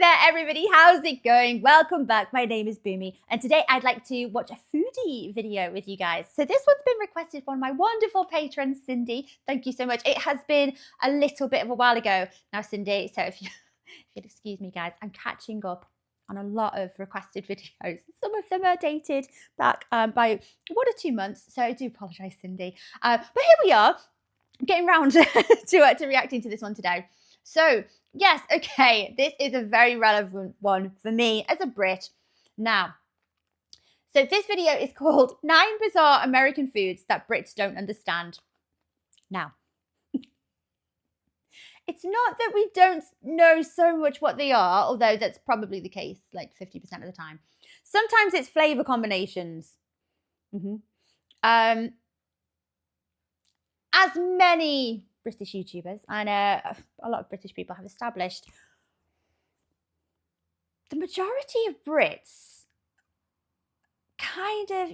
there, everybody. How's it going? Welcome back. My name is Boomy, and today I'd like to watch a foodie video with you guys. So this one's been requested by my wonderful patron, Cindy. Thank you so much. It has been a little bit of a while ago now, Cindy. So if you'd excuse me, guys, I'm catching up on a lot of requested videos. Some of them are dated back by 1 or 2 months. So I do apologise, Cindy. But here we are, getting round to reacting to this one today. So, yes, okay, this is a very relevant one for me as a Brit. Now, so this video is called 9 Bizarre American Foods That Brits Don't Understand. Now, it's not that we don't know so much what they are, although that's probably the case like 50% of the time. Sometimes it's flavour combinations. As many British YouTubers and a lot of British people have established, the majority of Brits kind of,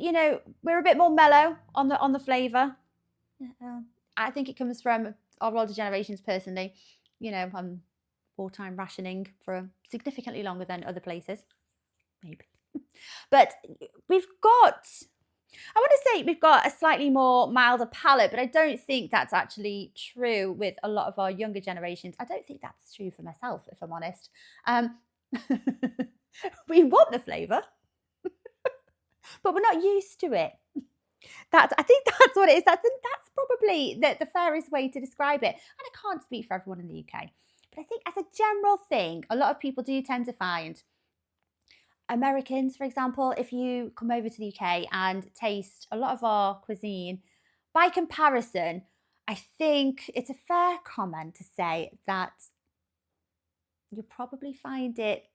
we're a bit more mellow on the flavour. I think it comes from our older generations personally, on wartime rationing for significantly longer than other places, maybe. But I want to say we've got a slightly more milder palate, but I don't think that's actually true with a lot of our younger generations. I don't think that's true for myself, if I'm honest. We want the flavour, but we're not used to it. I think that's what it is. That's probably the fairest way to describe it. And I can't speak for everyone in the UK, but I think as a general thing, a lot of people do tend to find Americans, for example, if you come over to the UK and taste a lot of our cuisine, by comparison, I think it's a fair comment to say that you'll probably find it,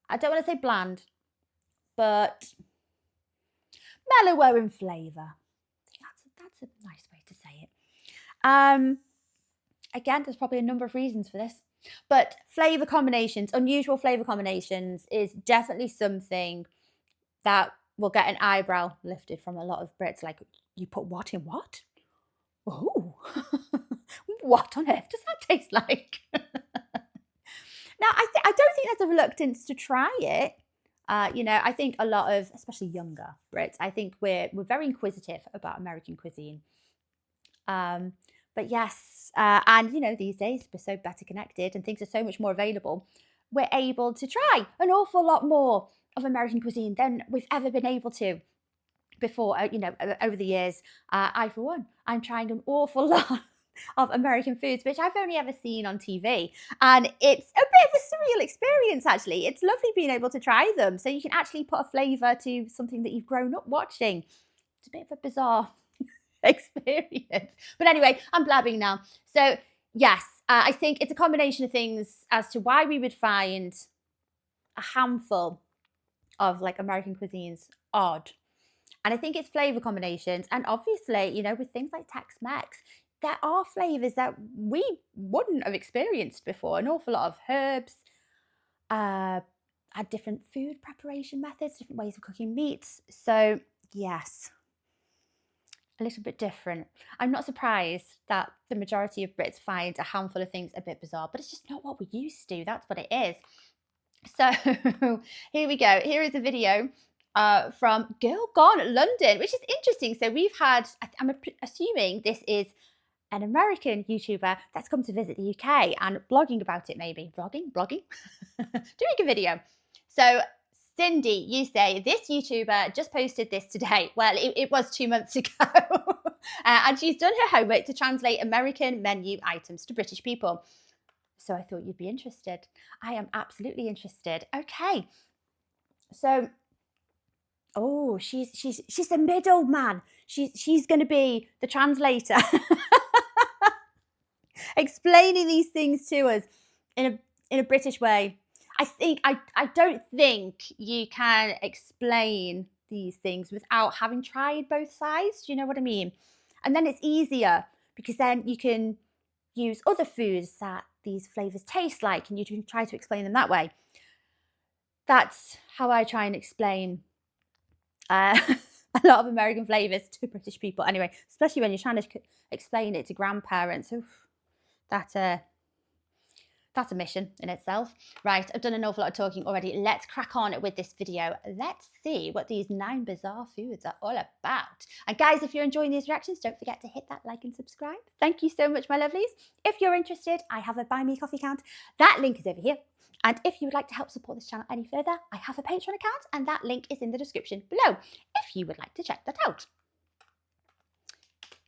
I don't want to say bland, but mellower in flavour. That's a nice way to say it. Again, there's probably a number of reasons for this. But flavour combinations, unusual flavour combinations is definitely something that will get an eyebrow lifted from a lot of Brits. Like, you put what in what? Oh, what on earth does that taste like? Now, I don't think there's a reluctance to try it. I think a lot of, especially younger Brits, I think we're very inquisitive about American cuisine. But yes, and these days we're so better connected and things are so much more available. We're able to try an awful lot more of American cuisine than we've ever been able to before, over the years. I, for one, I'm trying an awful lot of American foods, which I've only ever seen on TV. And it's a bit of a surreal experience, actually. It's lovely being able to try them. So you can actually put a flavour to something that you've grown up watching. It's a bit of a bizarre experience. But anyway, I'm blabbing now. So yes, I think it's a combination of things as to why we would find a handful of like American cuisines odd. And I think it's flavor combinations. And obviously, with things like Tex-Mex, there are flavors that we wouldn't have experienced before. An awful lot of herbs, different food preparation methods, different ways of cooking meats. So yes, a little bit different. I'm not surprised that the majority of Brits find a handful of things a bit bizarre, but it's just not what we used to. That's what it is. So here we go. Here is a video from Girl Gone London, which is interesting. So we've had, I'm assuming this is an American YouTuber that's come to visit the UK and blogging about it, maybe. Blogging? Doing a video. So Cindy, you say, this YouTuber just posted this today. Well, it was 2 months ago. And she's done her homework to translate American menu items to British people. So I thought you'd be interested. I am absolutely interested. Okay. So, oh, she's the middleman. She's going to be the translator. Explaining these things to us in a British way. I don't think you can explain these things without having tried both sides. Do you know what I mean? And then it's easier because then you can use other foods that these flavors taste like and you can try to explain them that way. That's how I try and explain a lot of American flavors to British people. Anyway, especially when you're trying to explain it to grandparents. Oof, that That's a mission in itself. Right, I've done an awful lot of talking already. Let's crack on with this video. Let's see what these 9 bizarre foods are all about. And guys, if you're enjoying these reactions, don't forget to hit that like and subscribe. Thank you so much, my lovelies. If you're interested, I have a Buy Me Coffee account. That link is over here. And if you would like to help support this channel any further, I have a Patreon account, and that link is in the description below if you would like to check that out.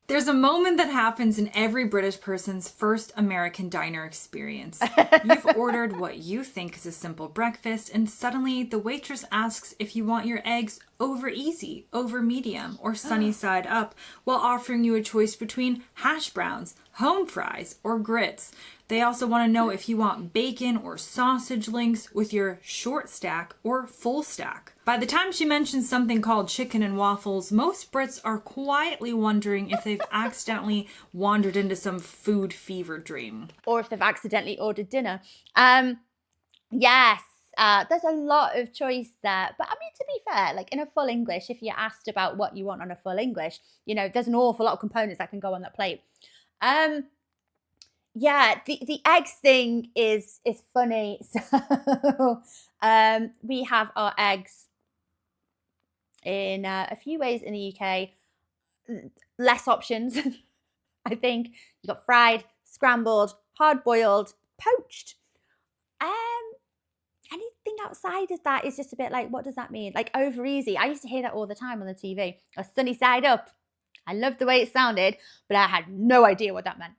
There's a moment that happens in every British person's first American diner experience. You've ordered what you think is a simple breakfast, and suddenly the waitress asks if you want your eggs over easy, over medium, or sunny side up, while offering you a choice between hash browns, home fries, or grits. They also want to know if you want bacon or sausage links with your short stack or full stack. By the time she mentions something called chicken and waffles, most Brits are quietly wondering if they've accidentally wandered into some food fever dream. Or if they've accidentally ordered dinner. Yes, there's a lot of choice there. But I mean, to be fair, like in a full English, if you're asked about what you want on a full English, you know, there's an awful lot of components that can go on that plate. Yeah, the eggs thing is funny. So we have our eggs in a few ways in the UK. Less options, I think. You got fried, scrambled, hard-boiled, poached. Anything outside of that is just a bit like, what does that mean? Like over easy. I used to hear that all the time on the TV. A sunny side up. I loved the way it sounded, but I had no idea what that meant.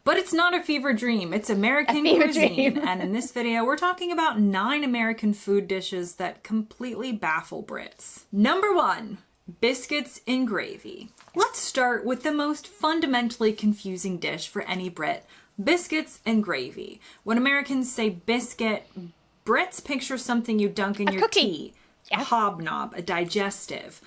But it's not a fever dream, it's American cuisine. And in this video, we're talking about 9 American food dishes that completely baffle Brits. Number 1, biscuits in gravy. Let's start with the most fundamentally confusing dish for any Brit, biscuits and gravy. When Americans say biscuit, Brits picture something you dunk in your tea. Yes. A hobnob, a digestive.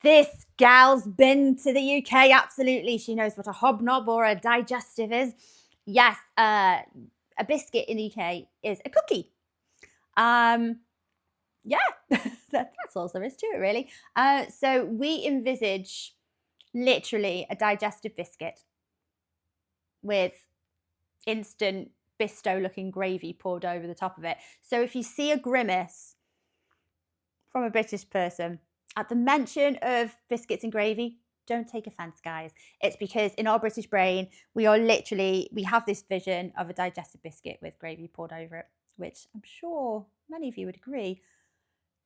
This gal's been to the UK, absolutely. She knows what a hobnob or a digestive is. Yes, a biscuit in the UK is a cookie. Yeah, that's all there is to it, really. So we envisage literally a digestive biscuit with instant Bisto-looking gravy poured over the top of it. So if you see a grimace from a British person at the mention of biscuits and gravy, don't take offense, guys. It's because in our British brain, we have this vision of a digestive biscuit with gravy poured over it, which I'm sure many of you would agree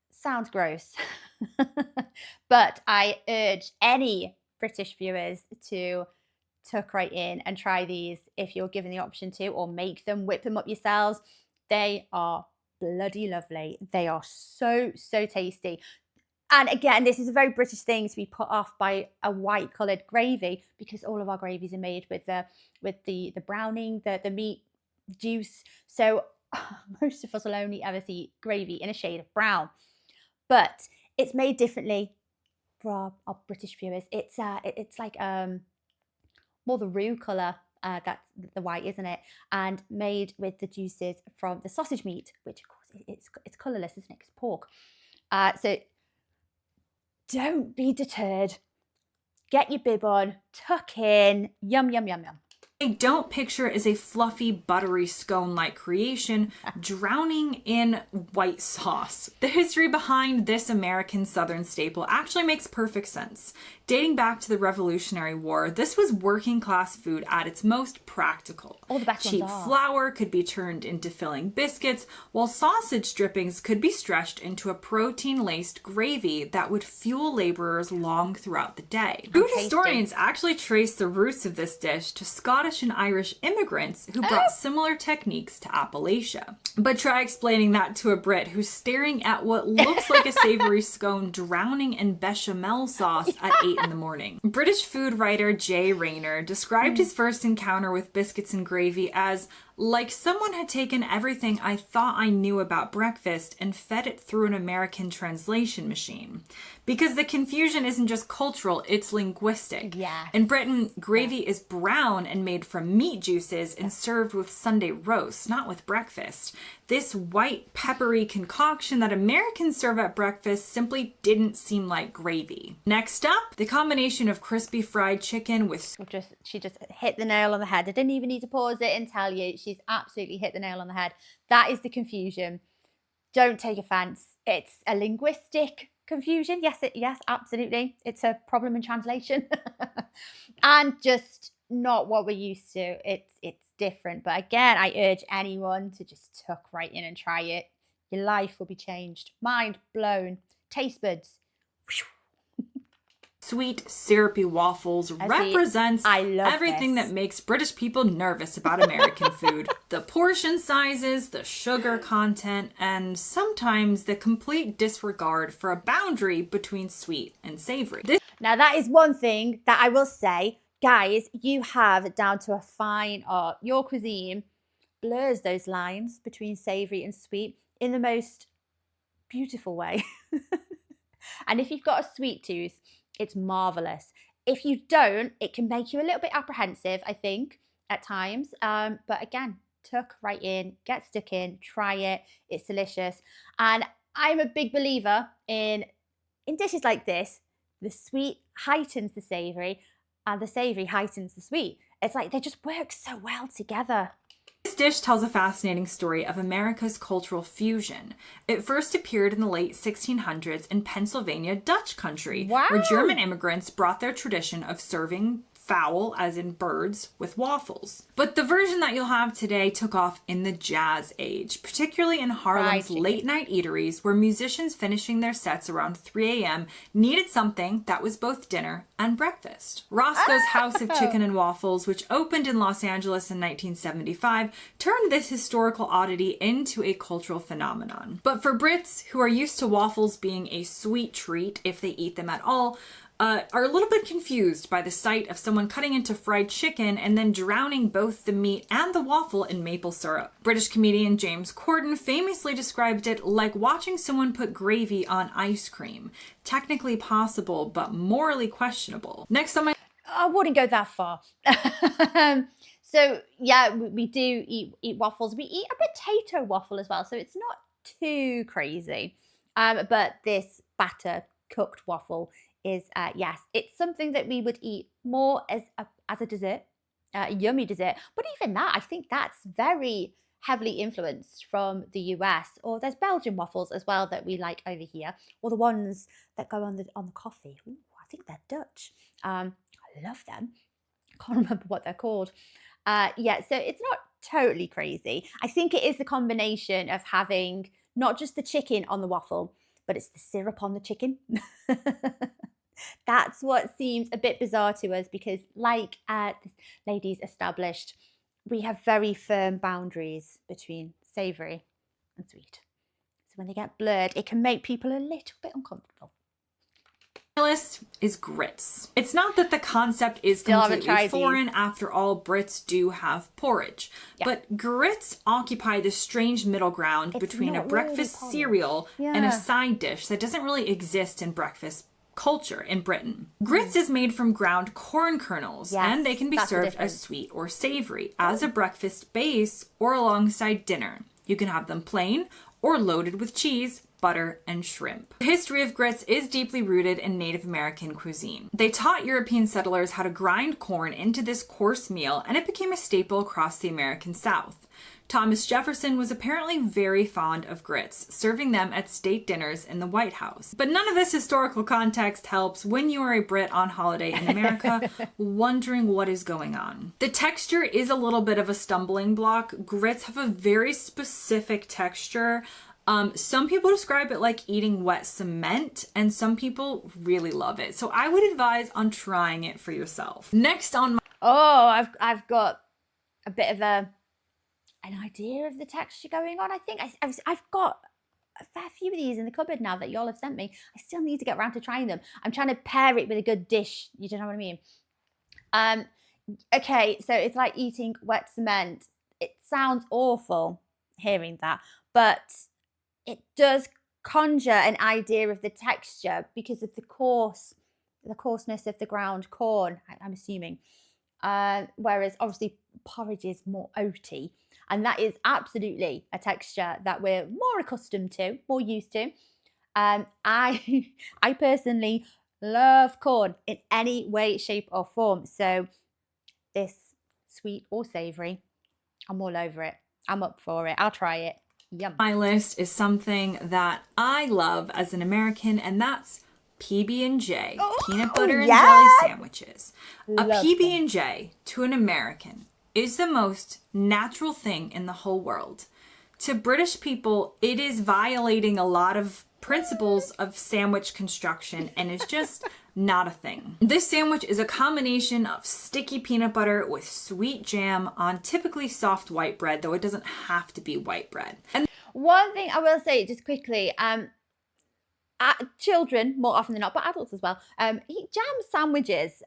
sounds gross. But I urge any British viewers to tuck right in and try these if you're given the option to, or make them, whip them up yourselves. They are bloody lovely. They are so, so tasty. And again, this is a very British thing to be put off by a white coloured gravy, because all of our gravies are made with the browning, the meat juice. So most of us will only ever see gravy in a shade of brown. But it's made differently for our British viewers. It's like more the roux colour, that's the white, isn't it? And made with the juices from the sausage meat, which of course it's colourless, isn't it? It's pork. So don't be deterred. Get your bib on, tuck in, yum, yum, yum, yum. I don't picture as a fluffy, buttery scone-like creation drowning in white sauce. The history behind this American Southern staple actually makes perfect sense. Dating back to the Revolutionary War, this was working-class food at its most practical. All the best Cheap ones are. flour could be turned into filling biscuits, while sausage drippings could be stretched into a protein-laced gravy that would fuel laborers long throughout the day. Food historians actually trace the roots of this dish to Scottish and Irish immigrants who brought similar techniques to Appalachia. But try explaining that to a Brit who's staring at what looks like a savory scone drowning in bechamel sauce at 8 in the morning. British food writer Jay Rayner described his first encounter with biscuits and gravy as like someone had taken everything I thought I knew about breakfast and fed it through an American translation machine. Because the confusion isn't just cultural, it's linguistic. Yes. In Britain, gravy is brown and made from meat juices and served with Sunday roasts, not with breakfast. This white, peppery concoction that Americans serve at breakfast simply didn't seem like gravy. Next up, the combination of crispy fried chicken with... She just hit the nail on the head. I didn't even need to pause it and tell you. She's absolutely hit the nail on the head. That is the confusion. Don't take offense. It's a linguistic confusion. Yes, absolutely. It's a problem in translation. And just not what we're used to. It's different. But again, I urge anyone to just tuck right in and try it. Your life will be changed. Mind blown. Taste buds. Sweet, syrupy waffles represents everything that makes British people nervous about American food. The portion sizes, the sugar content, and sometimes the complete disregard for a boundary between sweet and savory. Now, that is one thing that I will say. Guys, you have down to a fine art. Your cuisine blurs those lines between savory and sweet in the most beautiful way. And if you've got a sweet tooth, it's marvelous. If you don't, it can make you a little bit apprehensive, I think, at times. But again, tuck right in, get stuck in, try it. It's delicious. And I'm a big believer in dishes like this. The sweet heightens the savory and the savory heightens the sweet. It's like they just work so well together. This dish tells a fascinating story of America's cultural fusion. It first appeared in the late 1600s in Pennsylvania, Dutch country, where German immigrants brought their tradition of serving fowl, as in birds, with waffles. But the version that you'll have today took off in the jazz age, particularly in Harlem's late-night eateries, where musicians finishing their sets around 3 a.m. needed something that was both dinner and breakfast. Roscoe's House of Chicken and Waffles, which opened in Los Angeles in 1975, turned this historical oddity into a cultural phenomenon. But for Brits, who are used to waffles being a sweet treat if they eat them at all, are a little bit confused by the sight of someone cutting into fried chicken and then drowning both the meat and the waffle in maple syrup. British comedian James Corden famously described it like watching someone put gravy on ice cream. Technically possible, but morally questionable. Next on my... I wouldn't go that far. So yeah, we do eat waffles. We eat a potato waffle as well, so it's not too crazy. But this batter cooked waffle is yes, it's something that we would eat more as a dessert, a yummy dessert. But even that, I think that's very heavily influenced from the US. Or there's Belgian waffles as well that we like over here, or the ones that go on the coffee. Ooh, I think they're Dutch. I love them. I can't remember what they're called. Yeah, so it's not totally crazy. I think it is the combination of having not just the chicken on the waffle, but it's the syrup on the chicken. That's what seems a bit bizarre to us because, like the ladies established, we have very firm boundaries between savoury and sweet. So when they get blurred, it can make people a little bit uncomfortable. List is grits. It's not that the concept is completely foreign. After all, Brits do have porridge. Yeah. But grits occupy the strange middle ground between a breakfast cereal and a side dish that doesn't really exist in breakfast culture in Britain. Grits is made from ground corn kernels, and they can be served as sweet or savory, as a breakfast base or alongside dinner. You can have them plain or loaded with cheese, butter, and shrimp. The history of grits is deeply rooted in Native American cuisine. They taught European settlers how to grind corn into this coarse meal, and it became a staple across the American South. Thomas Jefferson was apparently very fond of grits, serving them at state dinners in the White House. But none of this historical context helps when you are a Brit on holiday in America, wondering what is going on. The texture is a little bit of a stumbling block. Grits have a very specific texture. Some people describe it like eating wet cement, and some people really love it. So I would advise on trying it for yourself. Next on my... Oh, I've got a bit of an idea of the texture going on. I think I've got a fair few of these in the cupboard now that y'all have sent me. I still need to get around to trying them. I'm trying to pair it with a good dish. You don't know what I mean? Okay, so it's like eating wet cement. It's sounds awful hearing that, but it does conjure an idea of the texture because of the coarseness of the ground corn, I'm assuming. Whereas obviously porridge is more oaty, and that is absolutely a texture that we're more accustomed to, more used to. I I personally love corn in any way, shape, or form. So this sweet or savoury, I'm all over it. I'm up for it. I'll try it. Yum. My list is something that I love as an American, and that's PB&J, peanut butter and jelly sandwiches. A PB&J to an American is the most natural thing in the whole world. To British people, it is violating a lot of principles of sandwich construction and is just not a thing. This sandwich is a combination of sticky peanut butter with sweet jam on typically soft white bread, though it doesn't have to be white bread. And one thing I will say just quickly, children more often than not, but adults as well, eat jam sandwiches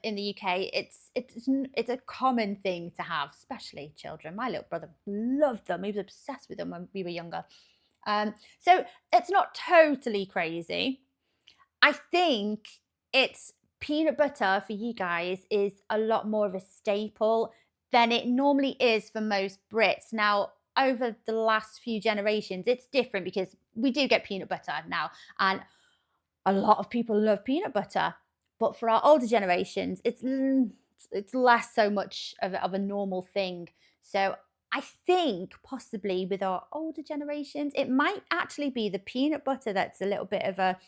in the UK. It's a common thing to have, especially children. My little brother loved them. He was obsessed with them when we were younger. So it's not totally crazy. I think it's peanut butter for you guys is a lot more of a staple than it normally is for most Brits. Now, over the last few generations, it's different because we do get peanut butter now, and a lot of people love peanut butter. But for our older generations, it's less so much of a normal thing. So I think possibly with our older generations, it might actually be the peanut butter that's a little bit of a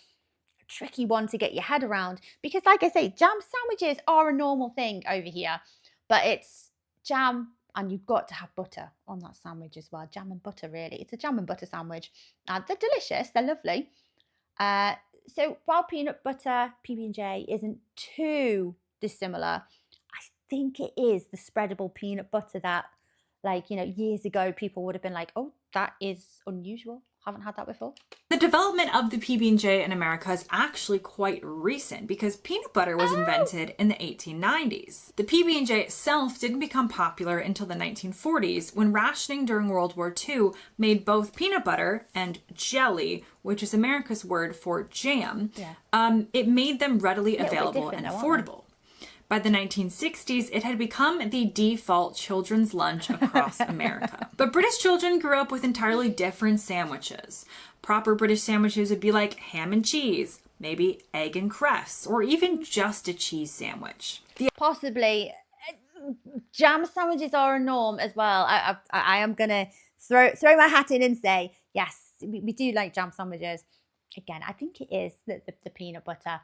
tricky one to get your head around. Because like I say, jam sandwiches are a normal thing over here, but it's jam and you've got to have butter on that sandwich as well. Jam and butter, really. It's a jam and butter sandwich. They're delicious. They're lovely. So while peanut butter PB&J isn't too dissimilar, I think it is the spreadable peanut butter that, like, years ago, people would have been like, oh, that is unusual. Haven't had that before. The development of the PB&J in America is actually quite recent because peanut butter was invented in the 1890s. The PB&J itself didn't become popular until the 1940s when rationing during World War II made both peanut butter and jelly, which is America's word for jam. Yeah. It made them readily available and affordable. By the 1960s, it had become the default children's lunch across America. But British children grew up with entirely different sandwiches. Proper British sandwiches would be like ham and cheese, maybe egg and cress, or even just a cheese sandwich. Possibly. Jam sandwiches are a norm as well. I am going to throw my hat in and say, yes, we do like jam sandwiches. Again, I think it is the peanut butter.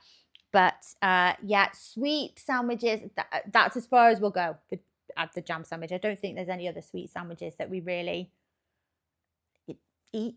But yeah, sweet sandwiches, that's as far as we'll go at the jam sandwich. I don't think there's any other sweet sandwiches that we really eat.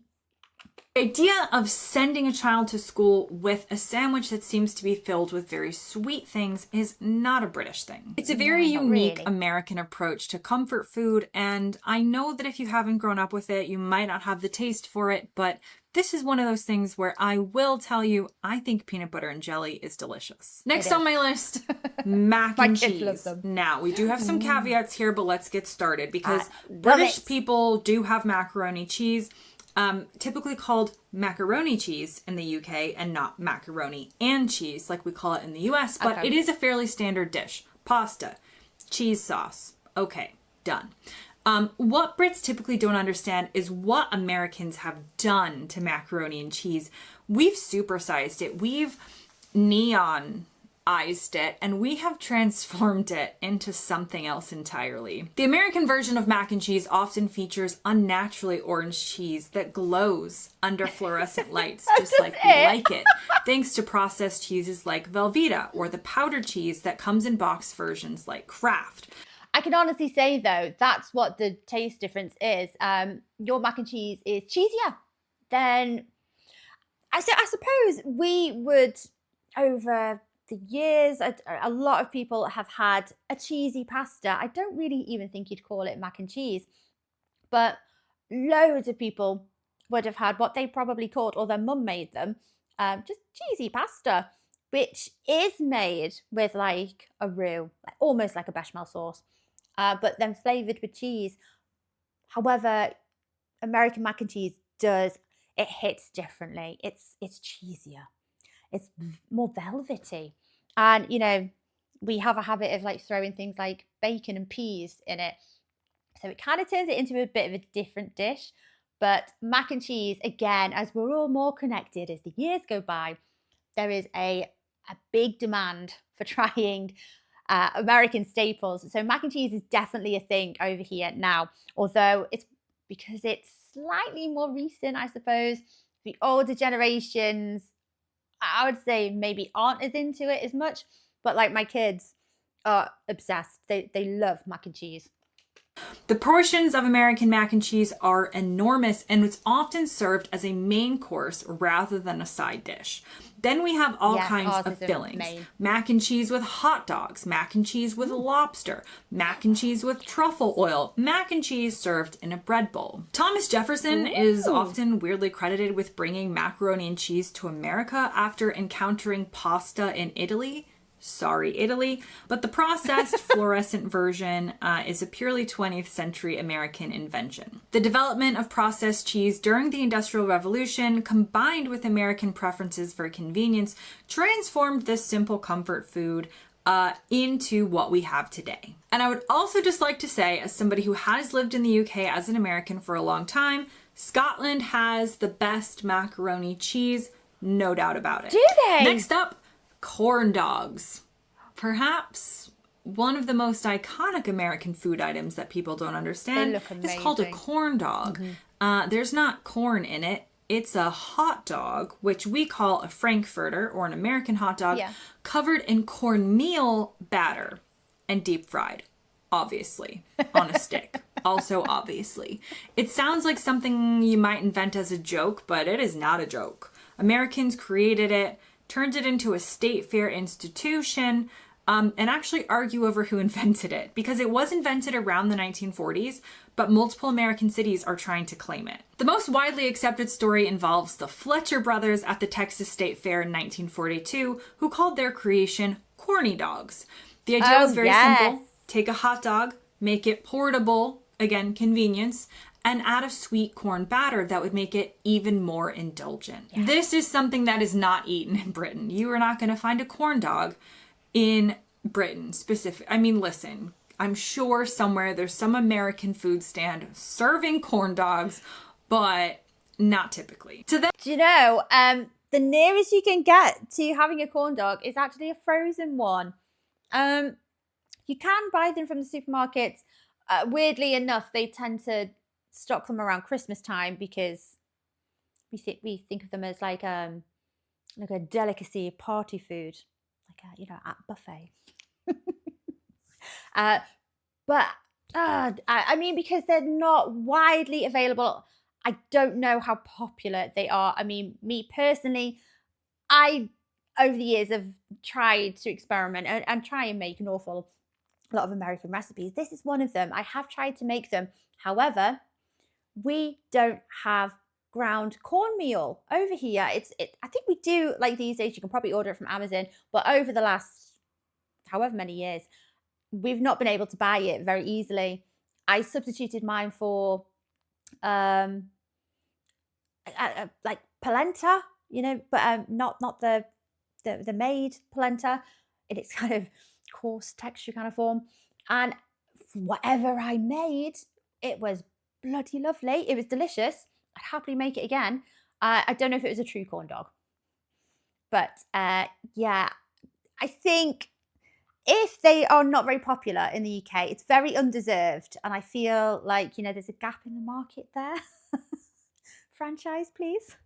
The idea of sending a child to school with a sandwich that seems to be filled with very sweet things is not a British thing. It's a very unique American approach to comfort food, and I know that if you haven't grown up with it, you might not have the taste for it, but this is one of those things where I will tell you, I think peanut butter and jelly is delicious. Next on my list, mac and cheese. Now, we do have some caveats here, but let's get started because British people do have macaroni cheese. Typically called macaroni cheese in the UK and not macaroni and cheese like we call it in the US, but it is a fairly standard dish. Pasta, cheese sauce. Okay, done. What Brits typically don't understand is what Americans have done to macaroni and cheese. We've supersized it. We've neonized it, and we have transformed it into something else entirely. The American version of mac and cheese often features unnaturally orange cheese that glows under fluorescent lights, just like we like it, thanks to processed cheeses like Velveeta or the powdered cheese that comes in box versions like Kraft. I can honestly say, though, that's what the taste difference is. Your mac and cheese is cheesier than... I suppose we would, over the years, a lot of people have had a cheesy pasta. I don't really even think you'd call it mac and cheese. But loads of people would have had what they probably called, or their mum made them, just cheesy pasta, which is made with like a roux, almost like a bechamel sauce. But then flavoured with cheese. However, American mac and cheese it hits differently. It's cheesier. It's more velvety. And, we have a habit of like throwing things like bacon and peas in it. So it kind of turns it into a bit of a different dish. But mac and cheese, again, as we're all more connected as the years go by, there is a big demand for trying American staples. So mac and cheese is definitely a thing over here now, although it's because it's slightly more recent, I suppose. The older generations, I would say, maybe aren't as into it as much, but like my kids are obsessed. They love mac and cheese. The portions of American mac and cheese are enormous, and it's often served as a main course rather than a side dish. Then we have all kinds of fillings. Mac and cheese with hot dogs, mac and cheese with lobster, mac and cheese with truffle oil, mac and cheese served in a bread bowl. Thomas Jefferson is often weirdly credited with bringing macaroni and cheese to America after encountering pasta in Italy. Sorry, Italy. But the processed fluorescent version is a purely 20th century American invention. The development of processed cheese during the Industrial Revolution, combined with American preferences for convenience, transformed this simple comfort food into what we have today. And I would also just like to say, as somebody who has lived in the UK as an American for a long time, Scotland has the best macaroni cheese, no doubt about it. Do they? Next up, corn dogs. Perhaps one of the most iconic American food items that people don't understand. They look amazing. It's called a corn dog. There's not corn in it. It's a hot dog, which we call a Frankfurter or an American hot dog, covered in cornmeal batter and deep fried, obviously, on a stick. Also, obviously. It sounds like something you might invent as a joke, but it is not a joke. Americans created it, turned it into a state fair institution, and actually argue over who invented it, because it was invented around the 1940s, but multiple American cities are trying to claim it. The most widely accepted story involves the Fletcher brothers at the Texas State Fair in 1942, who called their creation corny dogs. The idea was very simple. Take a hot dog, make it portable, again, convenience, and add a sweet corn batter that would make it even more indulgent. This is something that is not eaten in Britain. You are not going to find a corn dog in Britain I mean, listen, I'm sure somewhere there's some American food stand serving corn dogs, but not typically. Do you know, the nearest you can get to having a corn dog is actually a frozen one. You can buy them from the supermarkets. Weirdly enough, they tend to stock them around Christmas time because we think of them as like a delicacy, party food, like at buffet. I mean, because they're not widely available, I don't know how popular they are. I mean, me personally, I over the years have tried to experiment and try and make an awful lot of American recipes. This is one of them. I have tried to make them. However, we don't have ground cornmeal over here. I think we do, like these days, you can probably order it from Amazon, but over the last however many years, we've not been able to buy it very easily. I substituted mine for like polenta, but not the made polenta in its kind of coarse texture kind of form. And whatever I made, it was bloody lovely. It was delicious. I'd happily make it again. I don't know if it was a true corn dog, but yeah, I think if they are not very popular in the UK, it's very undeserved, and I feel like there's a gap in the market there. Franchise, please.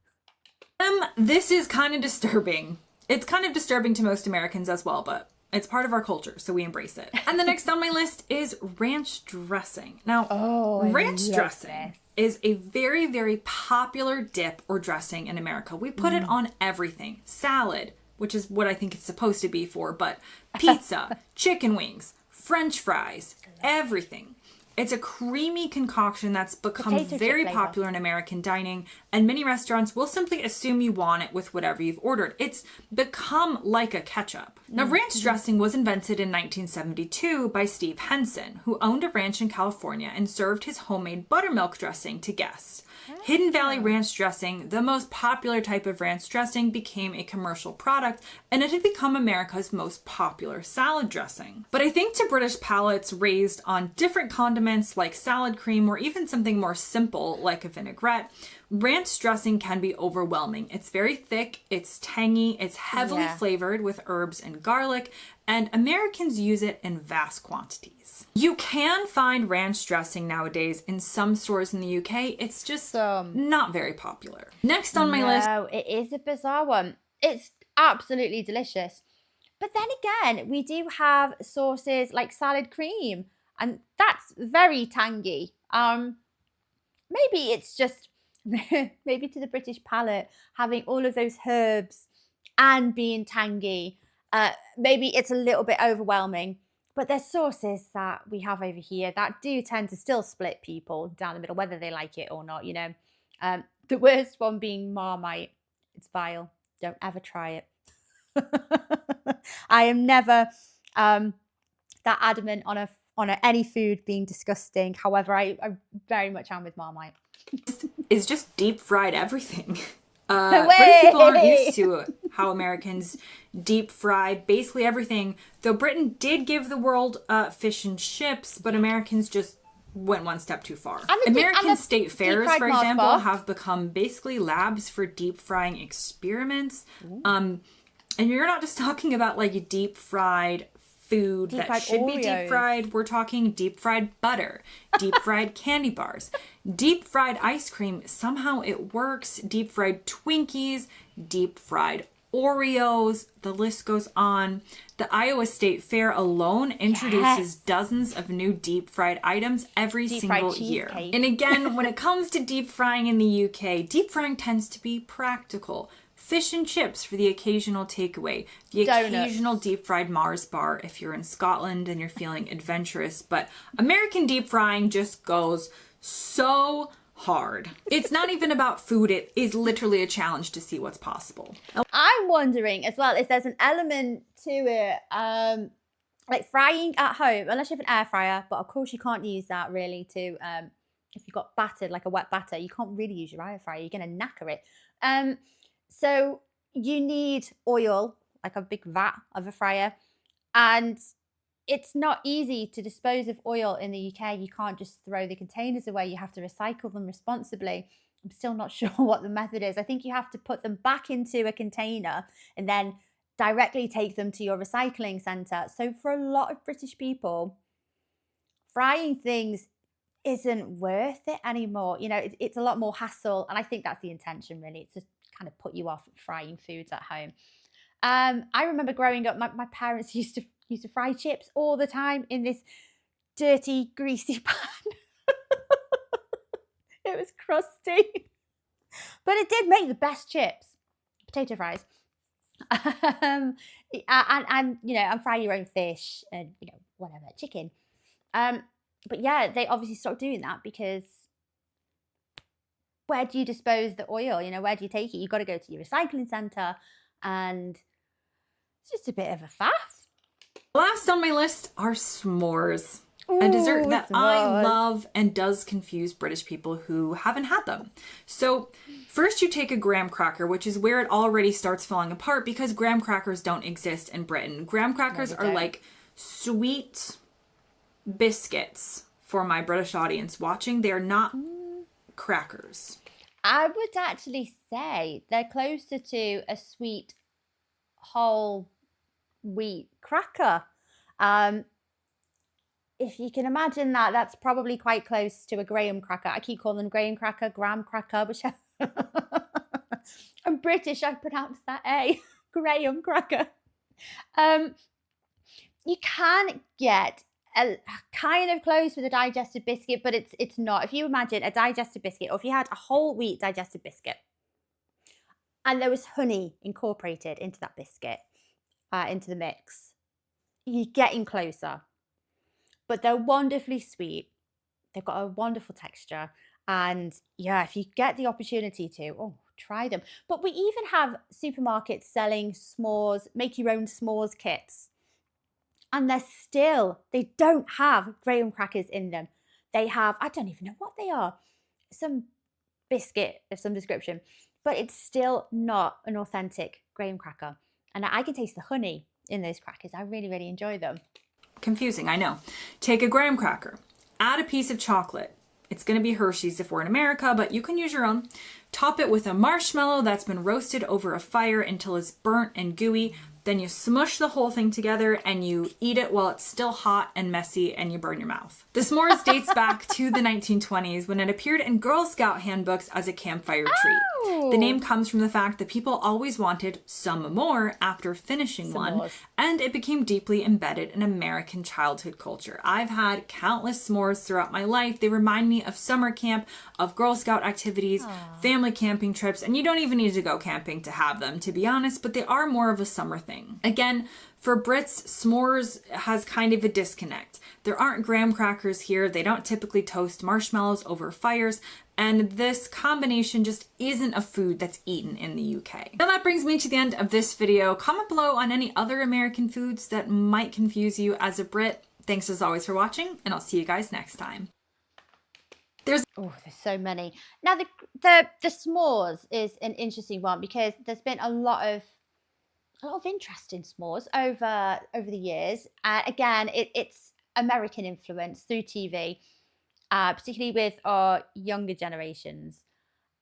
This is kind of disturbing. It's kind of disturbing to most Americans as well, but it's part of our culture, so we embrace it. And the next on my list is ranch dressing. Now, ranch dressing is a very, very popular dip or dressing in America. We put it on everything. Salad, which is what I think it's supposed to be for, but pizza, chicken wings, French fries, everything. It's a creamy concoction that's become Potato chip very flavour. popular in American dining, and many restaurants will simply assume you want it with whatever you've ordered. It's become like a ketchup. Now, ranch dressing was invented in 1972 by Steve Henson, who owned a ranch in California and served his homemade buttermilk dressing to guests. Hidden Valley ranch dressing, the most popular type of ranch dressing, became a commercial product, and it had become America's most popular salad dressing. But I think to British palates raised on different condiments like salad cream or even something more simple like a vinaigrette, ranch dressing can be overwhelming. It's very thick, it's tangy, it's heavily flavored with herbs and garlic, and Americans use it in vast quantities. You can find ranch dressing nowadays in some stores in the UK. It's just not very popular. Next on my list. No, it is a bizarre one. It's absolutely delicious. But then again, we do have sauces like salad cream, and that's very tangy. Maybe it's just, maybe to the British palate, having all of those herbs and being tangy, maybe it's a little bit overwhelming. But there's sauces that we have over here that do tend to still split people down the middle, whether they like it or not, you know. The worst one being Marmite. It's vile. Don't ever try it. I am never that adamant on any food being disgusting. However, I very much am with Marmite. Is just deep fried everything. British people aren't used to how Americans deep fry basically everything. Though Britain did give the world fish and chips, but Americans just went one step too far. American state fairs, for example, have become basically labs for deep frying experiments. And you're not just talking about like deep fried food that should be deep fried. We're talking deep fried butter, deep fried candy bars, deep fried ice cream. Somehow it works. Deep fried Twinkies, deep fried Oreos. The list goes on. The Iowa State Fair alone introduces dozens of new deep fried items every single year. And again, when it comes to deep frying in the UK, deep frying tends to be practical. Fish and chips for the occasional takeaway. The occasional deep fried Mars bar if you're in Scotland and you're feeling adventurous. But American deep frying just goes so hard. It's not even about food. It is literally a challenge to see what's possible. I'm wondering as well if there's an element to it, like frying at home, unless you have an air fryer. But of course you can't use that really to, if you've got battered, like a wet batter, you can't really use your air fryer. You're going to knacker it. So you need oil, like a big vat of a fryer, and it's not easy to dispose of oil in the UK. You can't just throw the containers away. You have to recycle them responsibly. I'm still not sure what the method is. I think you have to put them back into a container and then directly take them to your recycling centre. So for a lot of British people, frying things isn't worth it anymore. You know, it's a lot more hassle, and I think that's the intention really. It's just kind of put you off frying foods at home. I remember growing up, my parents used to fry chips all the time in this dirty, greasy pan. It was crusty, but it did make the best chips, potato fries. And you know, and fry your own fish and, you know, whatever, chicken. But yeah, they obviously stopped doing that because where do you dispose the oil? You know, where do you take it? You've got to go to your recycling centre, and it's just a bit of a faff. Last on my list are s'mores. A dessert that I love and does confuse British people who haven't had them. So first you take a graham cracker, which is where it already starts falling apart because graham crackers don't exist in Britain. Graham crackers are like sweet biscuits for my British audience watching. They're not crackers. I would actually say they're closer to a sweet whole wheat cracker. If you can imagine that, that's probably quite close to a graham cracker. I keep calling them graham cracker, graham cracker, whichever. I'm British, I pronounce that A. Graham cracker. You can get a kind of close with a digestive biscuit, but it's not. If you imagine a digestive biscuit, or if you had a whole wheat digestive biscuit, and there was honey incorporated into that biscuit, into the mix, you're getting closer. But they're wonderfully sweet. They've got a wonderful texture. And yeah, if you get the opportunity to, oh, try them. But we even have supermarkets selling s'mores, make your own s'mores kits. And they don't have graham crackers in them. They have, I don't even know what they are, some biscuit of some description, but it's still not an authentic graham cracker. And I can taste the honey in those crackers. I really, really enjoy them. Confusing, I know. Take a graham cracker, add a piece of chocolate. It's going to be Hershey's if we're in America, but you can use your own. Top it with a marshmallow that's been roasted over a fire until it's burnt and gooey. Then you smush the whole thing together and you eat it while it's still hot and messy and you burn your mouth. The s'mores dates back to the 1920s when it appeared in Girl Scout handbooks as a campfire treat. The name comes from the fact that people always wanted some more after finishing one, and it became deeply embedded in American childhood culture. I've had countless s'mores throughout my life. They remind me of summer camp, of Girl Scout activities, family camping trips, and you don't even need to go camping to have them, to be honest, but they are more of a summer thing. Again, for Brits, s'mores has kind of a disconnect. There aren't graham crackers here. They don't typically toast marshmallows over fires. And this combination just isn't a food that's eaten in the UK. Now that brings me to the end of this video. Comment below on any other American foods that might confuse you as a Brit. Thanks as always for watching, and I'll see you guys next time. There's so many. Now the s'mores is an interesting one because there's been a lot of interest in s'mores over the years. Again, it's American influence through TV, particularly with our younger generations.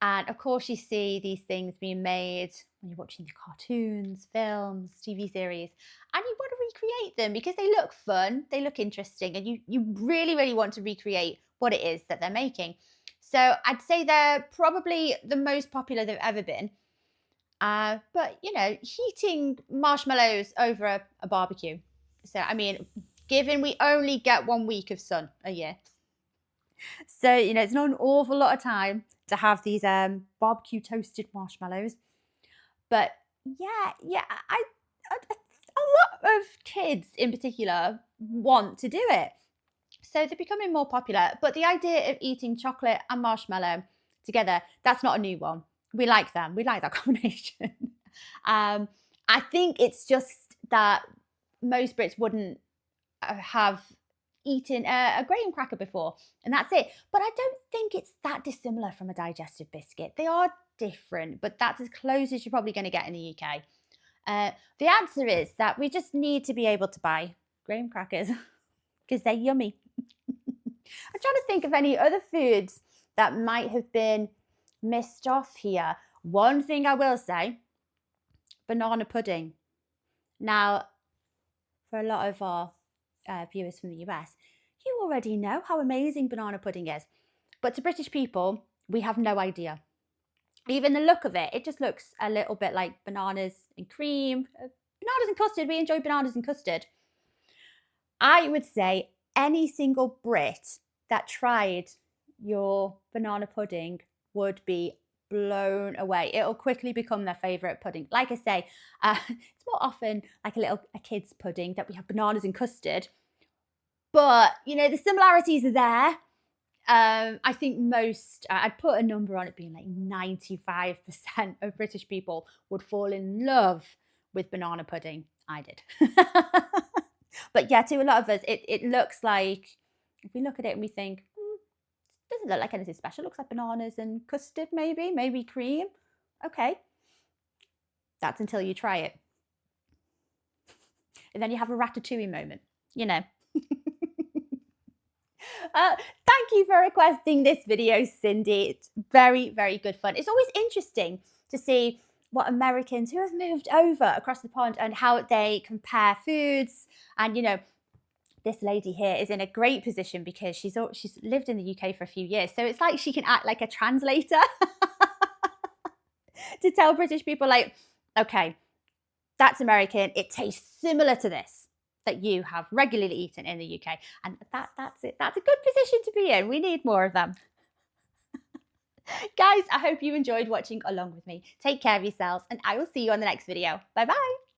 And of course, you see these things being made when you're watching the cartoons, films, TV series, and you want to recreate them because they look fun, they look interesting, and you really, really want to recreate what it is that they're making. So I'd say they're probably the most popular they've ever been. But, you know, heating marshmallows over a barbecue. So, I mean, given we only get 1 week of sun a year. So, you know, it's not an awful lot of time to have these barbecue toasted marshmallows. But yeah, a lot of kids in particular want to do it. So they're becoming more popular. But the idea of eating chocolate and marshmallow together, that's not a new one. We like them. We like that combination. I think it's just that most Brits wouldn't have eaten a graham cracker before, and that's it. But I don't think it's that dissimilar from a digestive biscuit. They are different, but that's as close as you're probably going to get in the UK. The answer is that we just need to be able to buy graham crackers because they're yummy. I'm trying to think of any other foods that might have been missed off here. One thing I will say, banana pudding. Now, for a lot of our viewers from the US, you already know how amazing banana pudding is. But to British people, we have no idea. Even the look of it, it just looks a little bit like bananas and cream. Bananas and custard, we enjoy bananas and custard. I would say any single Brit that tried your banana pudding would be blown away. It'll quickly become their favourite pudding. Like I say, it's more often like a kid's pudding that we have bananas and custard. But, you know, the similarities are there. I think I'd put a number on it being like 95% of British people would fall in love with banana pudding. I did. But yeah, to a lot of us, it looks like, if we look at it and we think, doesn't look like anything special. It looks like bananas and custard, maybe cream. Okay. That's until you try it. And then you have a ratatouille moment, you know. Thank you for requesting this video, Cindy. It's very, very good fun. It's always interesting to see what Americans who have moved over across the pond and how they compare foods. And, you know, this lady here is in a great position because she's lived in the UK for a few years. So it's like she can act like a translator to tell British people, like, okay, that's American. It tastes similar to this that you have regularly eaten in the UK. And that's it. That's a good position to be in. We need more of them. Guys, I hope you enjoyed watching along with me. Take care of yourselves, and I will see you on the next video. Bye-bye.